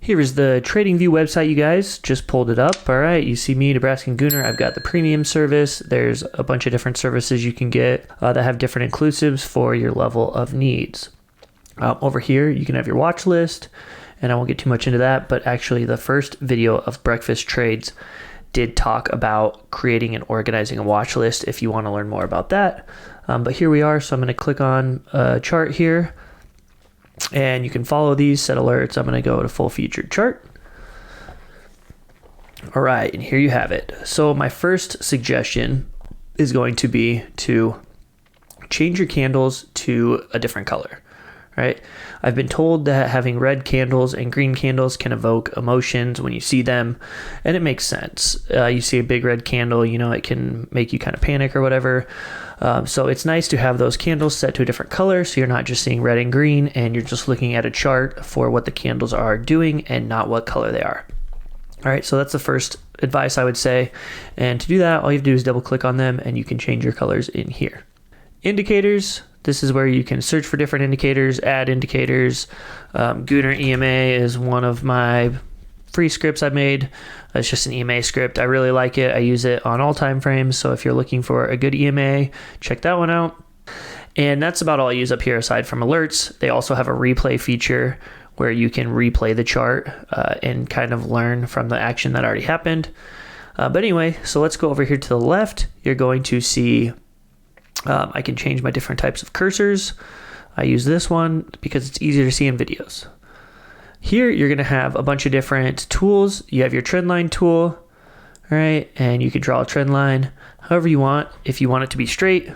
Here is the TradingView website, you guys. Just pulled it up. All right, you see me, Nebraskan Gooner. I've got the premium service. There's a bunch of different services you can get that have different inclusives for your level of needs. Over here, you can have your watch list, and I won't get too much into that, but actually the first video of Breakfast Trades did talk about creating and organizing a watch list if you want to learn more about that. But here we are, so I'm going to click on a chart here. And you can follow these, set alerts. I'm going to go to full featured chart. All right, and here you have it. So my first suggestion is going to be to change your candles to a different color, right? I've been told that having red candles and green candles can evoke emotions when you see them, and it makes sense. You see a big red candle, you know, it can make you kind of panic or whatever. So it's nice to have those candles set to a different color, so you're not just seeing red and green and you're just looking at a chart for what the candles are doing and not what color they are. All right, so that's the first advice I would say. And to do that, all you have to do is double click on them and you can change your colors in here. Indicators, this is where you can search for different indicators, add indicators. Gooner EMA is one of my free scripts I made. It's just an EMA script. I really like it. I use it on all time frames. So if you're looking for a good EMA, check that one out. And that's about all I use up here aside from alerts. They also have a replay feature where you can replay the chart and kind of learn from the action that already happened. But anyway, so let's go over here to the left. You're going to see I can change my different types of cursors. I use this one because it's easier to see in videos. Here, you're going to have a bunch of different tools. You have your trend line tool, all right, and you can draw a trend line however you want. If you want it to be straight, all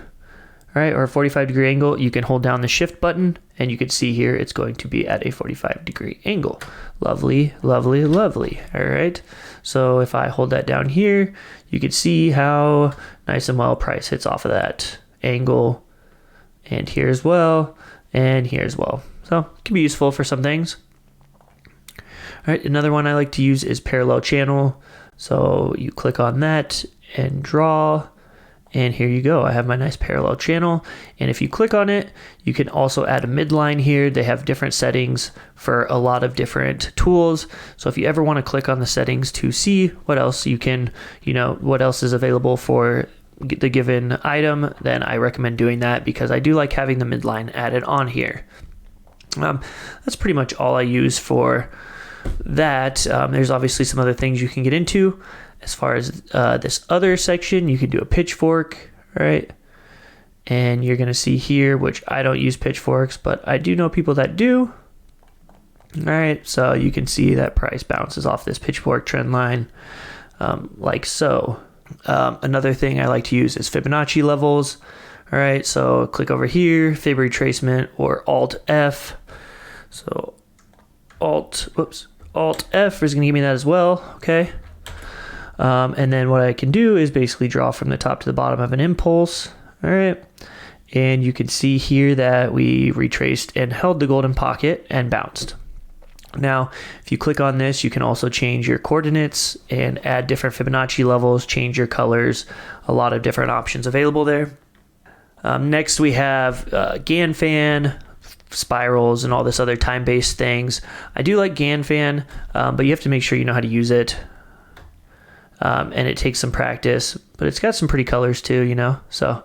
right, or a 45-degree angle, you can hold down the shift button, and you can see here it's going to be at a 45-degree angle. Lovely, lovely, lovely, all right. So if I hold that down here, you can see how nice and well price hits off of that angle, and here as well, and here as well. So it can be useful for some things. All right, another one I like to use is parallel channel. So you click on that and draw, and here you go. I have my nice parallel channel. And if you click on it, you can also add a midline here. They have different settings for a lot of different tools. So if you ever want to click on the settings to see what else you can, what else is available for the given item, then I recommend doing that because I do like having the midline added on here. That's pretty much all I use for that. There's obviously some other things you can get into. As far as this other section, you can do a pitchfork, right? And you're going to see here, which I don't use pitchforks, but I do know people that do. All right, so you can see that price bounces off this pitchfork trend line like so. Another thing I like to use is Fibonacci levels. All right, so click over here, Fib retracement or Alt F. So Alt F is going to give me that as well, okay? And then what I can do is basically draw from the top to the bottom of an impulse, all right? And you can see here that we retraced and held the golden pocket and bounced. Now, if you click on this, you can also change your coordinates and add different Fibonacci levels, change your colors, a lot of different options available there. Next, we have GanFan, spirals, and all this other time-based things. I do like GanFan, but you have to make sure you know how to use it. And it takes some practice, but it's got some pretty colors too, So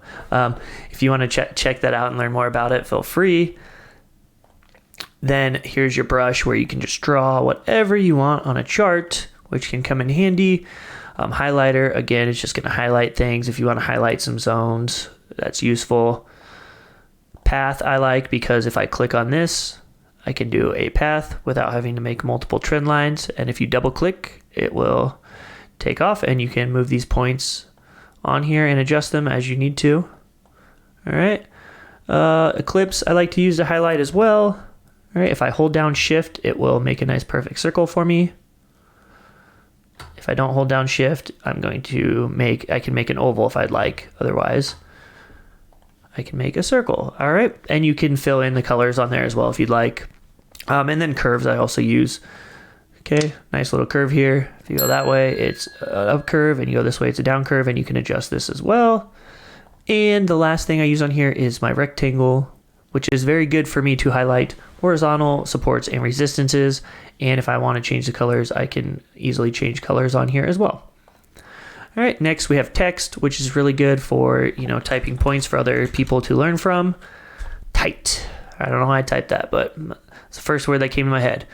if you want to check that out and learn more about it, feel free. Then here's your brush where you can just draw whatever you want on a chart, which can come in handy. Highlighter, again, it's just going to highlight things. If you want to highlight some zones, that's useful. Path I like because if I click on this, I can do a path without having to make multiple trend lines. And if you double click, it will take off and you can move these points on here and adjust them as you need to. All right. Eclipse I like to use to highlight as well. All right, if I hold down shift, it will make a nice perfect circle for me. If I don't hold down shift, I can make an oval if I'd like. Otherwise, I can make a circle. All right, and you can fill in the colors on there as well if you'd like. And then curves I also use. Okay, nice little curve here. If you go that way, it's an up curve, and you go this way, it's a down curve, and you can adjust this as well. And the last thing I use on here is my rectangle, which is very good for me to highlight horizontal supports and resistances. And if I want to change the colors, I can easily change colors on here as well. All right, next we have text, which is really good for, typing points for other people to learn from. Tight. I don't know how I typed that, but it's the first word that came to my head.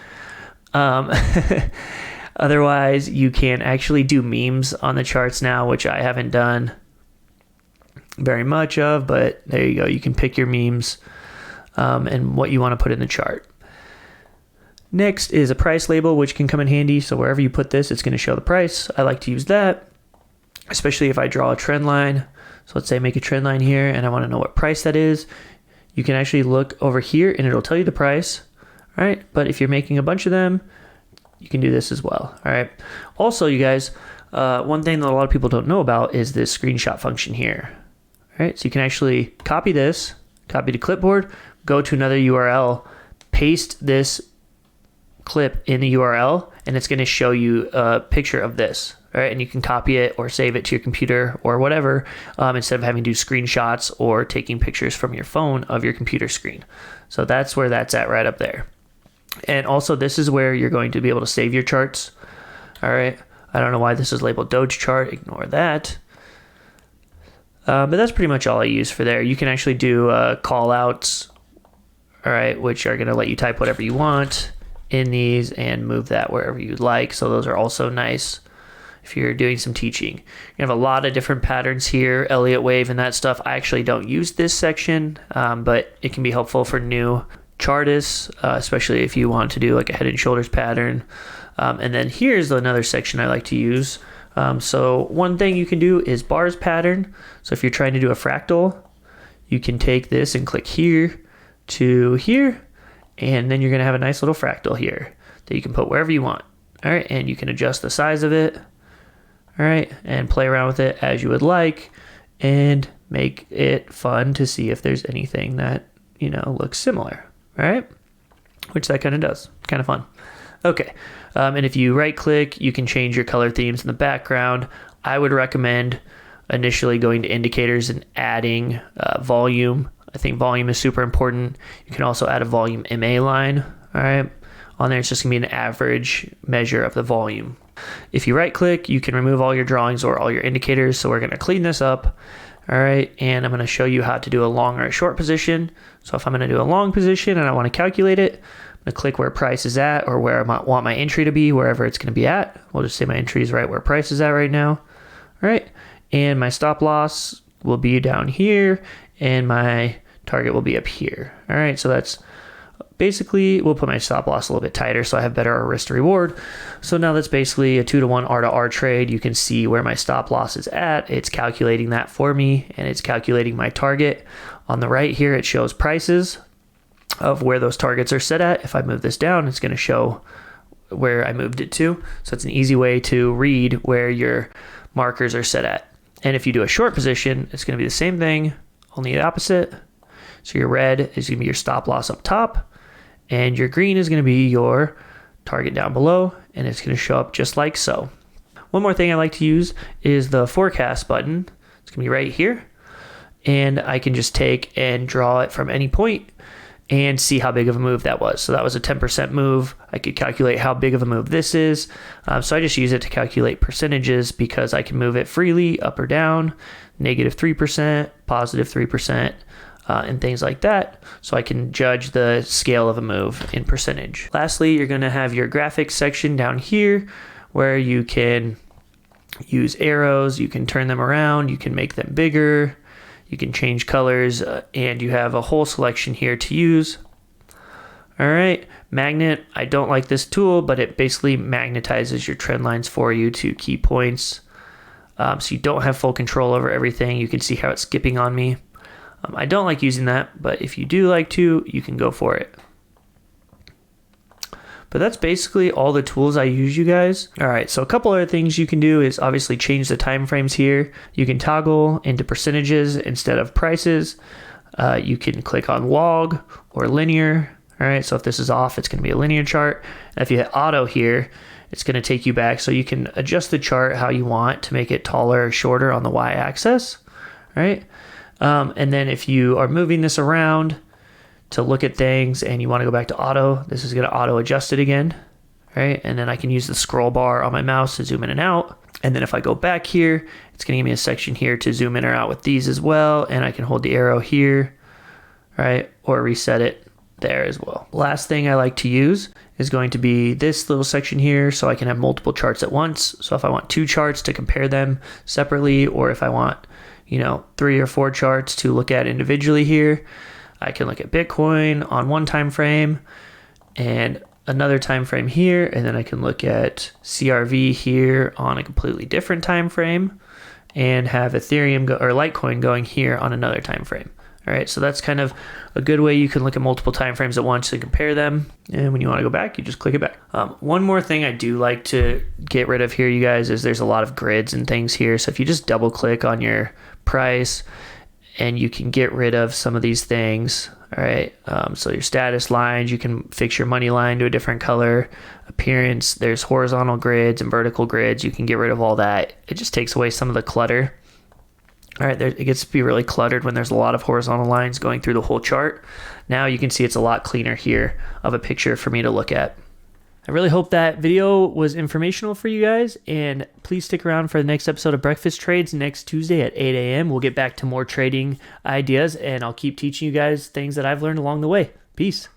Otherwise, you can actually do memes on the charts now, which I haven't done very much of, but there you go. You can pick your memes and what you want to put in the chart. Next is a price label, which can come in handy. So wherever you put this, it's going to show the price. I like to use that, especially if I draw a trend line. So let's say make a trend line here and I want to know what price that is. You can actually look over here and it'll tell you the price. All right. But if you're making a bunch of them, you can do this as well. All right. Also, you guys, one thing that a lot of people don't know about is this screenshot function here. All right. So you can actually copy this, copy to clipboard, go to another URL, paste this clip in the URL, and it's going to show you a picture of this. All right. And you can copy it or save it to your computer or whatever, instead of having to do screenshots or taking pictures from your phone of your computer screen. So that's where that's at right up there. And also this is where you're going to be able to save your charts. All right. I don't know why this is labeled Doge chart. Ignore that. But that's pretty much all I use for there. You can actually do call outs, all right, which are going to let you type whatever you want in these and move that wherever you'd like. So those are also nice if you're doing some teaching. You have a lot of different patterns here, Elliott wave and that stuff. I actually don't use this section, but it can be helpful for new chartists, especially if you want to do like a head and shoulders pattern. And then here's another section I like to use. So one thing you can do is bars pattern. So if you're trying to do a fractal, you can take this and click here to here, and then you're going to have a nice little fractal here that you can put wherever you want. All right. And you can adjust the size of it. All right. And play around with it as you would like and make it fun to see if there's anything that, looks similar. All right. Which that kind of does. Kind of fun. Okay. And if you right click, you can change your color themes in the background. I would recommend initially going to indicators and adding volume. I think volume is super important. You can also add a volume MA line. All right. On there, it's just gonna be an average measure of the volume. If you right click, you can remove all your drawings or all your indicators. So we're gonna clean this up. All right. And I'm gonna show you how to do a long or a short position. So if I'm gonna do a long position and I wanna calculate it, I'm gonna click where price is at or where I want my entry to be, wherever it's gonna be at. We'll just say my entry is right where price is at right now. All right. And my stop loss will be down here and my target will be up here. All right. So that's basically, we'll put my stop loss a little bit tighter so I have better risk to reward. So now that's basically a 2-to-1 R to R trade. You can see where my stop loss is at. It's calculating that for me and it's calculating my target. On the right here, it shows prices of where those targets are set at. If I move this down, it's going to show where I moved it to. So it's an easy way to read where your markers are set at. And if you do a short position, it's going to be the same thing, only the opposite. So your red is going to be your stop loss up top, and your green is going to be your target down below, and it's going to show up just like so. One more thing I like to use is the forecast button. It's going to be right here, and I can just take and draw it from any point and see how big of a move that was. So that was a 10% move. I could calculate how big of a move this is. So I just use it to calculate percentages because I can move it freely up or down, -3%, +3%, and things like that. So I can judge the scale of a move in percentage. Lastly, you're gonna have your graphics section down here where you can use arrows, you can turn them around, you can make them bigger, you can change colors, and you have a whole selection here to use. All right, magnet, I don't like this tool, but it basically magnetizes your trend lines for you to key points. So you don't have full control over everything. You can see how it's skipping on me. I don't like using that, but if you do like to, you can go for it. But that's basically all the tools I use, you guys. All right, so a couple other things you can do is obviously change the time frames here. You can toggle into percentages instead of prices. You can click on log or linear. All right, so if this is off, it's gonna be a linear chart. And if you hit auto here, it's gonna take you back so you can adjust the chart how you want to make it taller or shorter on the Y-axis, right? And then if you are moving this around, to look at things and you want to go back to auto, this is going to auto adjust it again, right? And then I can use the scroll bar on my mouse to zoom in and out. And then if I go back here, it's going to give me a section here to zoom in or out with these as well. And I can hold the arrow here, right? Or reset it there as well. Last thing I like to use is going to be this little section here, so I can have multiple charts at once. So if I want 2 charts to compare them separately, or if I want, 3 or 4 charts to look at individually here, I can look at Bitcoin on one time frame and another time frame here, and then I can look at CRV here on a completely different time frame, and have Ethereum or Litecoin going here on another time frame. All right, so that's kind of a good way you can look at multiple time frames at once and compare them. And when you want to go back, you just click it back. One more thing I do like to get rid of here, you guys, is there's a lot of grids and things here. So if you just double click on your price, and you can get rid of some of these things. All right, so your status lines, you can fix your money line to a different color. Appearance, there's horizontal grids and vertical grids. You can get rid of all that. It just takes away some of the clutter. All right, it gets to be really cluttered when there's a lot of horizontal lines going through the whole chart. Now you can see it's a lot cleaner here of a picture for me to look at. I really hope that video was informational for you guys, and please stick around for the next episode of Breakfast Trades next Tuesday at 8 a.m. We'll get back to more trading ideas, and I'll keep teaching you guys things that I've learned along the way. Peace.